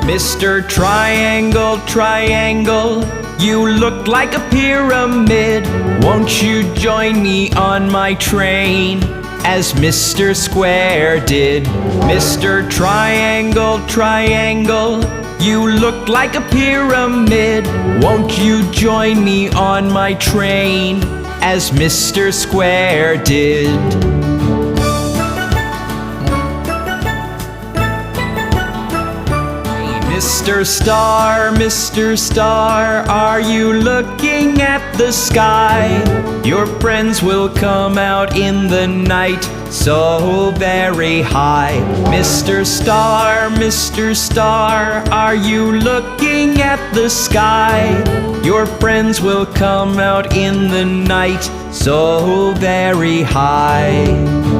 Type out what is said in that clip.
Mr. Triangle, Triangle, you look like a pyramid. Won't you join me on my train, as Mr. Square did? Mr. Triangle, Triangle, you look like a pyramid. Won't you join me on my train, as Mr. Square did? Mr. Star, Mr. Star, are you looking at the sky? Your friends will come out in the night, so very high. Mr. Star, Mr. Star, are you looking at the sky? Your friends will come out in the night, so very high.